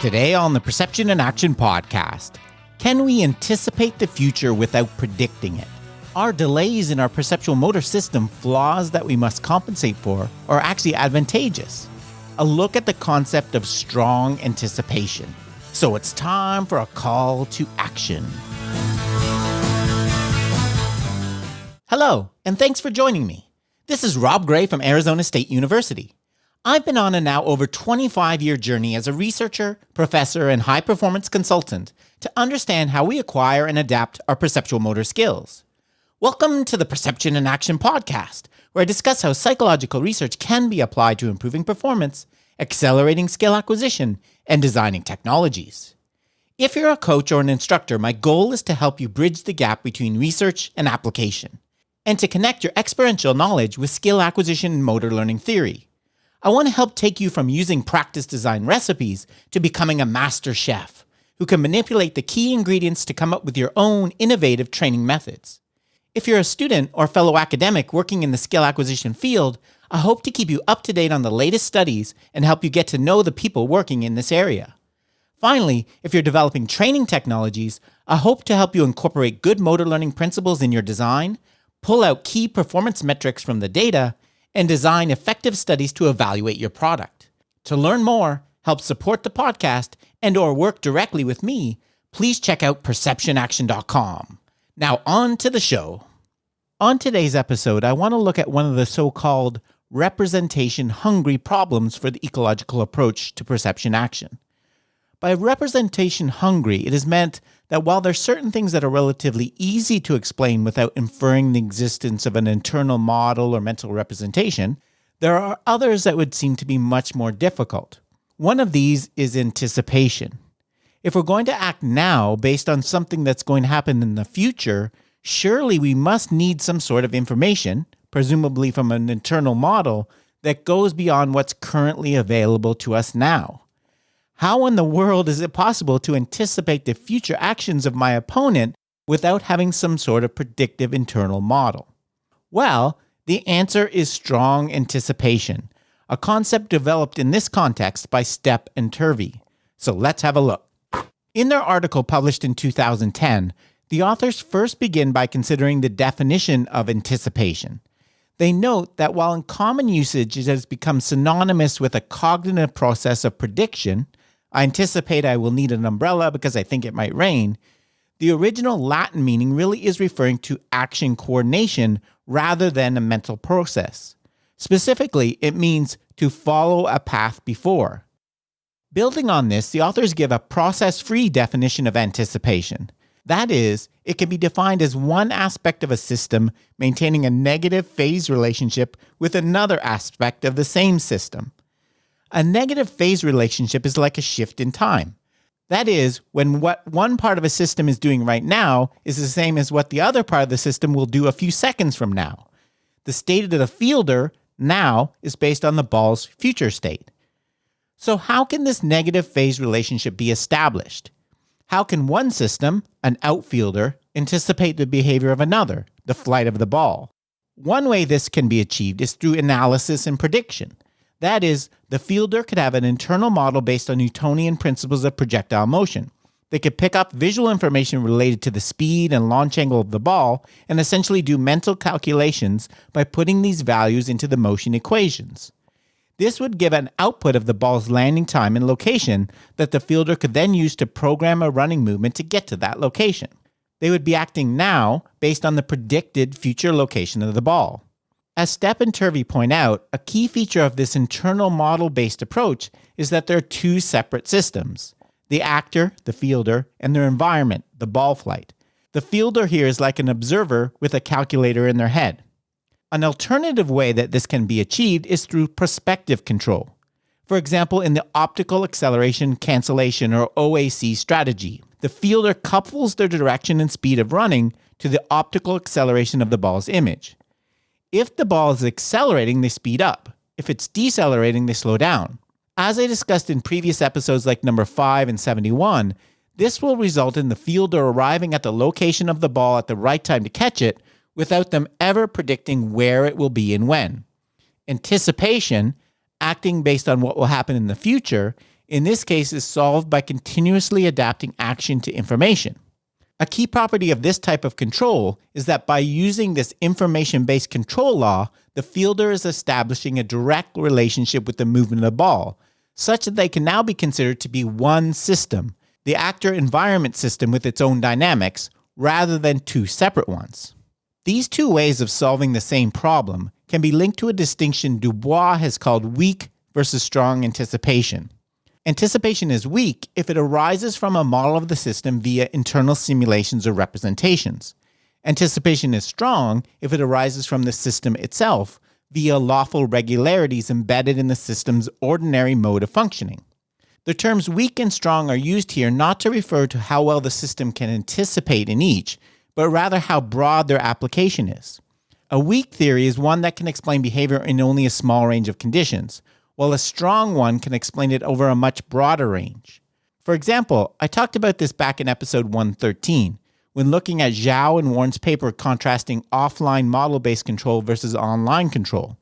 Today on the Perception and Action podcast, can we anticipate the future without predicting it? Are delays in our perceptual-motor system flaws that we must compensate for, or actually advantageous? A look at the concept of strong anticipation. So it's time for a call to action. Hello, and thanks for joining me. This is Rob Gray from Arizona State University. I've been on a now over 25-year journey as a researcher, professor, and high-performance consultant to understand how we acquire and adapt our perceptual motor skills. Welcome to the Perception and Action podcast, where I discuss how psychological research can be applied to improving performance, accelerating skill acquisition, and designing technologies. If you're a coach or an instructor, my goal is to help you bridge the gap between research and application, and to connect your experiential knowledge with skill acquisition and motor learning theory. I want to help take you from using practice design recipes to becoming a master chef who can manipulate the key ingredients to come up with your own innovative training methods. If you're a student or fellow academic working in the skill acquisition field, I hope to keep you up to date on the latest studies and help you get to know the people working in this area. Finally, if you're developing training technologies, I hope to help you incorporate good motor learning principles in your design, pull out key performance metrics from the data, and design effective studies to evaluate your product. To learn more, help support the podcast, and or work directly with me, please check out perceptionaction.com. Now on to the show. On today's episode, I want to look at one of the so-called representation-hungry problems for the ecological approach to perception action. By representation-hungry, it is meant that while there are certain things that are relatively easy to explain without inferring the existence of an internal model or mental representation, there are others that would seem to be much more difficult. One of these is anticipation. If we're going to act now based on something that's going to happen in the future, surely we must need some sort of information, presumably from an internal model, that goes beyond what's currently available to us now. How in the world is it possible to anticipate the future actions of my opponent without having some sort of predictive internal model? Well, the answer is strong anticipation, a concept developed in this context by Stepp and Turvey. So let's have a look. In their article published in 2010, the authors first begin by considering the definition of anticipation. They note that while in common usage it has become synonymous with a cognitive process of prediction, I anticipate I will need an umbrella because I think it might rain, the original Latin meaning really is referring to action coordination rather than a mental process. Specifically, it means to follow a path before. Building on this, the authors give a process-free definition of anticipation. That is, it can be defined as one aspect of a system maintaining a negative phase relationship with another aspect of the same system. A negative phase relationship is like a shift in time. That is, when what one part of a system is doing right now is the same as what the other part of the system will do a few seconds from now. The state of the fielder now is based on the ball's future state. So how can this negative phase relationship be established? How can one system, an outfielder, anticipate the behavior of another, the flight of the ball? One way this can be achieved is through analysis and prediction. That is, the fielder could have an internal model based on Newtonian principles of projectile motion. They could pick up visual information related to the speed and launch angle of the ball and essentially do mental calculations by putting these values into the motion equations. This would give an output of the ball's landing time and location that the fielder could then use to program a running movement to get to that location. They would be acting now based on the predicted future location of the ball. As Stepp and Turvey point out, a key feature of this internal model-based approach is that there are two separate systems: the actor, the fielder, and their environment, the ball flight. The fielder here is like an observer with a calculator in their head. An alternative way that this can be achieved is through perspective control. For example, in the optical acceleration cancellation or OAC strategy, the fielder couples their direction and speed of running to the optical acceleration of the ball's image. If the ball is accelerating, they speed up. If it's decelerating, they slow down. As I discussed in previous episodes like number 5 and 71, this will result in the fielder arriving at the location of the ball at the right time to catch it without them ever predicting where it will be and when. Anticipation, acting based on what will happen in the future, in this case, is solved by continuously adapting action to information. A key property of this type of control is that by using this information-based control law, the fielder is establishing a direct relationship with the movement of the ball, such that they can now be considered to be one system, the actor-environment system with its own dynamics, rather than two separate ones. These two ways of solving the same problem can be linked to a distinction Dubois has called weak versus strong anticipation. Anticipation is weak if it arises from a model of the system via internal simulations or representations. Anticipation is strong if it arises from the system itself via lawful regularities embedded in the system's ordinary mode of functioning. The terms weak and strong are used here not to refer to how well the system can anticipate in each, but rather how broad their application is. A weak theory is one that can explain behavior in only a small range of conditions, while a strong one can explain it over a much broader range. For example, I talked about this back in episode 113, when looking at Zhao and Warren's paper contrasting offline model-based control versus online control.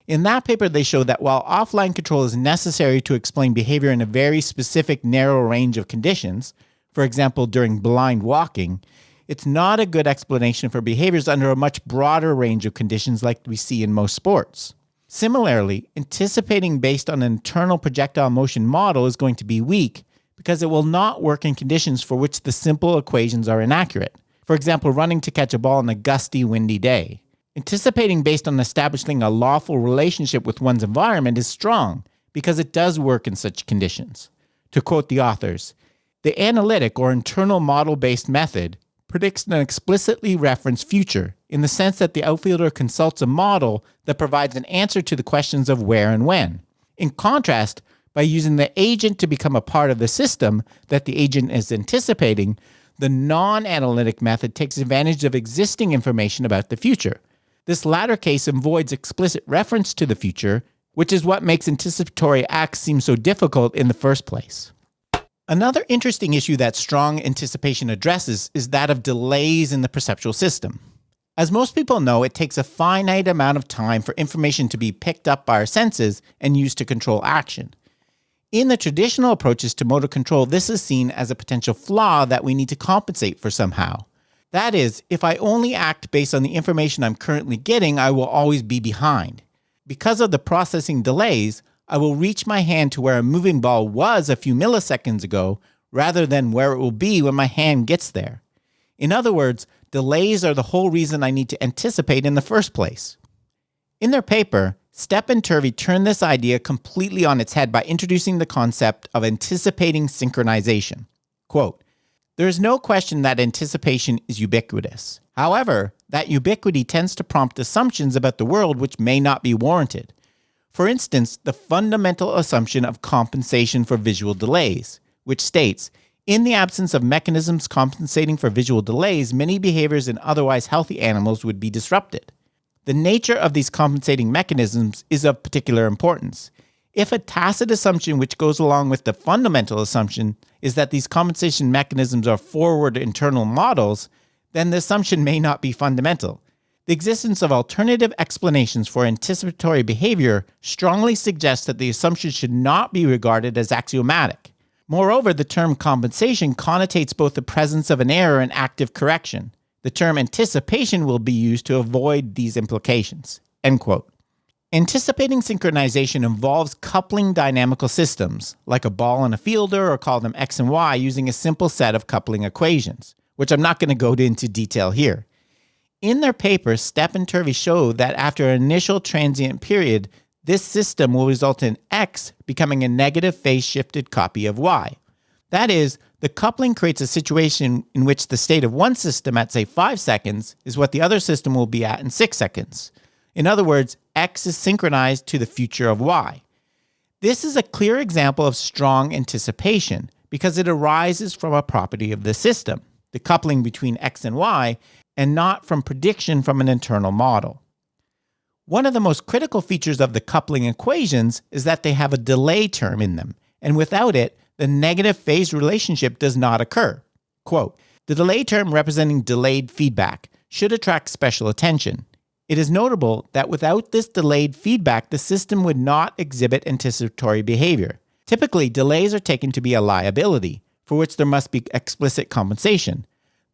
In that paper, they showed that while offline control is necessary to explain behavior in a very specific narrow range of conditions, for example, during blind walking, it's not a good explanation for behaviors under a much broader range of conditions like we see in most sports. Similarly, anticipating based on an internal projectile motion model is going to be weak because it will not work in conditions for which the simple equations are inaccurate. For example, running to catch a ball on a gusty, windy day. Anticipating based on establishing a lawful relationship with one's environment is strong because it does work in such conditions. To quote the authors, the analytic or internal model-based method predicts an explicitly referenced future in the sense that the outfielder consults a model that provides an answer to the questions of where and when. In contrast, by using the agent to become a part of the system that the agent is anticipating, the non-analytic method takes advantage of existing information about the future. This latter case avoids explicit reference to the future, which is what makes anticipatory acts seem so difficult in the first place. Another interesting issue that strong anticipation addresses is that of delays in the perceptual system. As most people know, it takes a finite amount of time for information to be picked up by our senses and used to control action. In the traditional approaches to motor control, this is seen as a potential flaw that we need to compensate for somehow. That is, if I only act based on the information I'm currently getting, I will always be behind. Because of the processing delays, I will reach my hand to where a moving ball was a few milliseconds ago, rather than where it will be when my hand gets there. In other words, delays are the whole reason I need to anticipate in the first place. In their paper, Stepp and Turvey turned this idea completely on its head by introducing the concept of anticipating synchronization. Quote, "There is no question that anticipation is ubiquitous. However, that ubiquity tends to prompt assumptions about the world which may not be warranted. For instance, the fundamental assumption of compensation for visual delays, which states, in the absence of mechanisms compensating for visual delays, many behaviors in otherwise healthy animals would be disrupted. The nature of these compensating mechanisms is of particular importance. If a tacit assumption which goes along with the fundamental assumption is that these compensation mechanisms are forward internal models, then the assumption may not be fundamental. The existence of alternative explanations for anticipatory behavior strongly suggests that the assumption should not be regarded as axiomatic. Moreover, the term compensation connotates both the presence of an error and active correction. The term anticipation will be used to avoid these implications." End quote. Anticipating synchronization involves coupling dynamical systems, like a ball and a fielder, or call them X and Y, using a simple set of coupling equations, which I'm not going to go into detail here. In their paper, Stepp and Turvey show that after an initial transient period, this system will result in X becoming a negative phase-shifted copy of Y. That is, the coupling creates a situation in which the state of one system at, say, 5 seconds is what the other system will be at in 6 seconds. In other words, X is synchronized to the future of Y. This is a clear example of strong anticipation because it arises from a property of the system, the coupling between X and Y, and not from prediction from an internal model. One of the most critical features of the coupling equations is that they have a delay term in them, and without it, the negative phase relationship does not occur. Quote, "The delay term representing delayed feedback should attract special attention. It is notable that without this delayed feedback, the system would not exhibit anticipatory behavior. Typically, delays are taken to be a liability, for which there must be explicit compensation.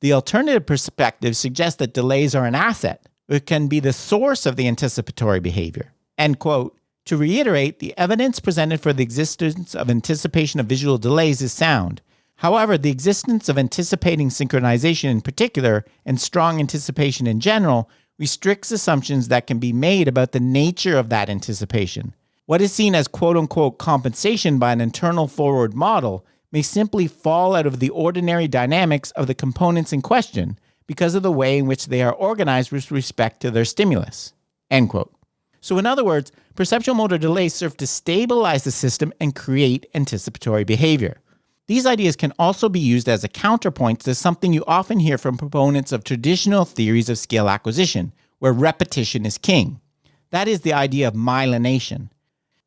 The alternative perspective suggests that delays are an asset, which can be the source of the anticipatory behavior. End quote. To reiterate, the evidence presented for the existence of anticipation of visual delays is sound. However, the existence of anticipating synchronization in particular, and strong anticipation in general, restricts assumptions that can be made about the nature of that anticipation. What is seen as quote-unquote compensation by an internal forward model may simply fall out of the ordinary dynamics of the components in question because of the way in which they are organized with respect to their stimulus. End quote. So in other words, perceptual motor delays serve to stabilize the system and create anticipatory behavior. These ideas can also be used as a counterpoint to something you often hear from proponents of traditional theories of skill acquisition, where repetition is king. That is the idea of myelination.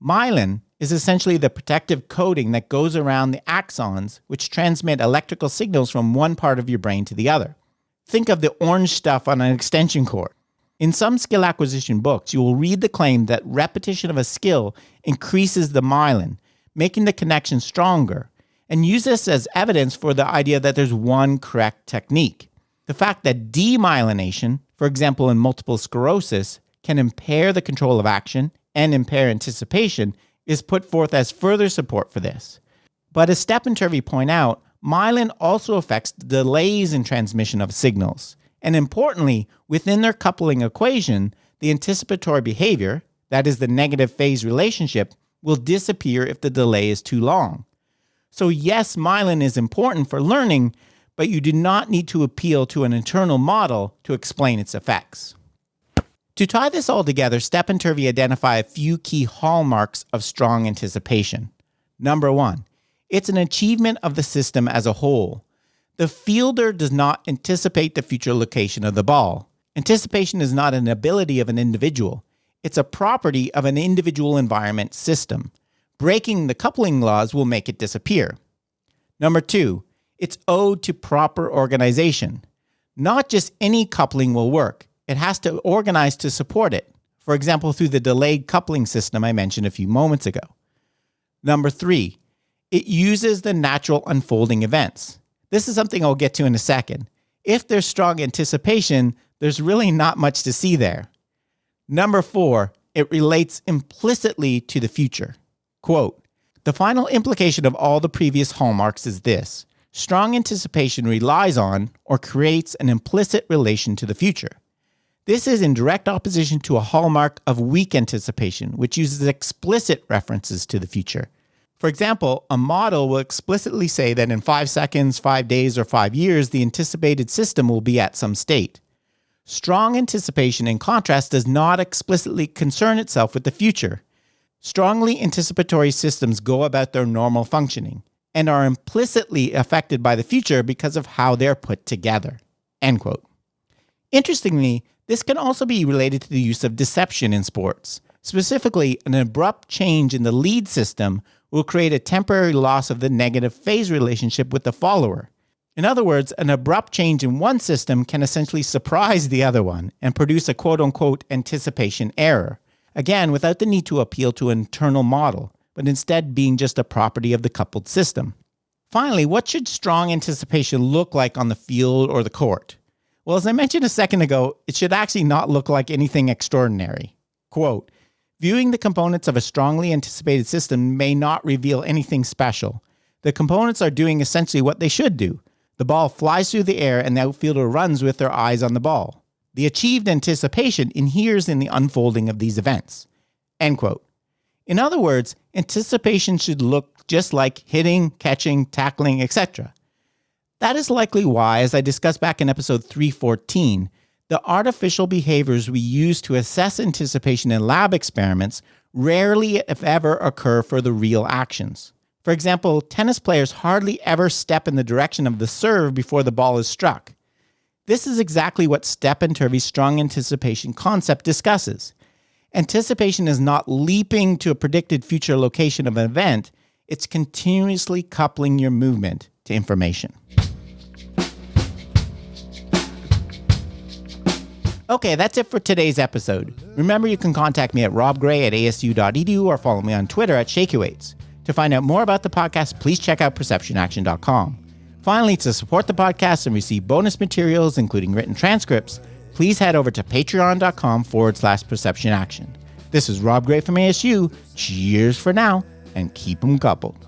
Myelin is essentially the protective coating that goes around the axons, which transmit electrical signals from one part of your brain to the other. Think of the orange stuff on an extension cord. In some skill acquisition books, you will read the claim that repetition of a skill increases the myelin, making the connection stronger, and use this as evidence for the idea that there's one correct technique. The fact that demyelination, for example in multiple sclerosis, can impair the control of action and impair anticipation is put forth as further support for this. But as Stepp and Turvey point out, myelin also affects the delays in transmission of signals. And importantly, within their coupling equation, the anticipatory behavior, that is the negative phase relationship, will disappear if the delay is too long. So yes, myelin is important for learning, but you do not need to appeal to an internal model to explain its effects. To tie this all together, Stepp and Turvey identify a few key hallmarks of strong anticipation. Number 1, it's an achievement of the system as a whole. The fielder does not anticipate the future location of the ball. Anticipation is not an ability of an individual. It's a property of an individual environment system. Breaking the coupling laws will make it disappear. Number 2, it's owed to proper organization. Not just any coupling will work. It has to organize to support it. For example, through the delayed coupling system I mentioned a few moments ago. Number 3, it uses the natural unfolding events. This is something I'll get to in a second. If there's strong anticipation, there's really not much to see there. Number 4, it relates implicitly to the future. Quote, the final implication of all the previous hallmarks is this: strong anticipation relies on or creates an implicit relation to the future. This is in direct opposition to a hallmark of weak anticipation, which uses explicit references to the future. For example, a model will explicitly say that in 5 seconds, 5 days, or 5 years, the anticipated system will be at some state. Strong anticipation, in contrast, does not explicitly concern itself with the future. Strongly anticipatory systems go about their normal functioning and are implicitly affected by the future because of how they're put together. End quote. Interestingly, this can also be related to the use of deception in sports. Specifically, an abrupt change in the lead system will create a temporary loss of the negative phase relationship with the follower. In other words, an abrupt change in one system can essentially surprise the other one and produce a quote-unquote anticipation error. Again, without the need to appeal to an internal model, but instead being just a property of the coupled system. Finally, what should strong anticipation look like on the field or the court? Well, as I mentioned a second ago, it should actually not look like anything extraordinary. Quote, viewing the components of a strongly anticipated system may not reveal anything special. The components are doing essentially what they should do. The ball flies through the air and the outfielder runs with their eyes on the ball. The achieved anticipation inheres in the unfolding of these events. End quote. In other words, anticipation should look just like hitting, catching, tackling, etc. That is likely why, as I discussed back in episode 314, the artificial behaviors we use to assess anticipation in lab experiments rarely, if ever, occur for the real actions. For example, tennis players hardly ever step in the direction of the serve before the ball is struck. This is exactly what Stepp and Turvey's strong anticipation concept discusses. Anticipation is not leaping to a predicted future location of an event, it's continuously coupling your movement to information. Okay, that's it for today's episode. Remember, you can contact me at robgray@asu.edu or follow me on Twitter at ShakyWeights. To find out more about the podcast, please check out perceptionaction.com. Finally, to support the podcast and receive bonus materials, including written transcripts, please head over to patreon.com/perceptionaction. This is Rob Gray from ASU. Cheers for now, and keep 'em coupled.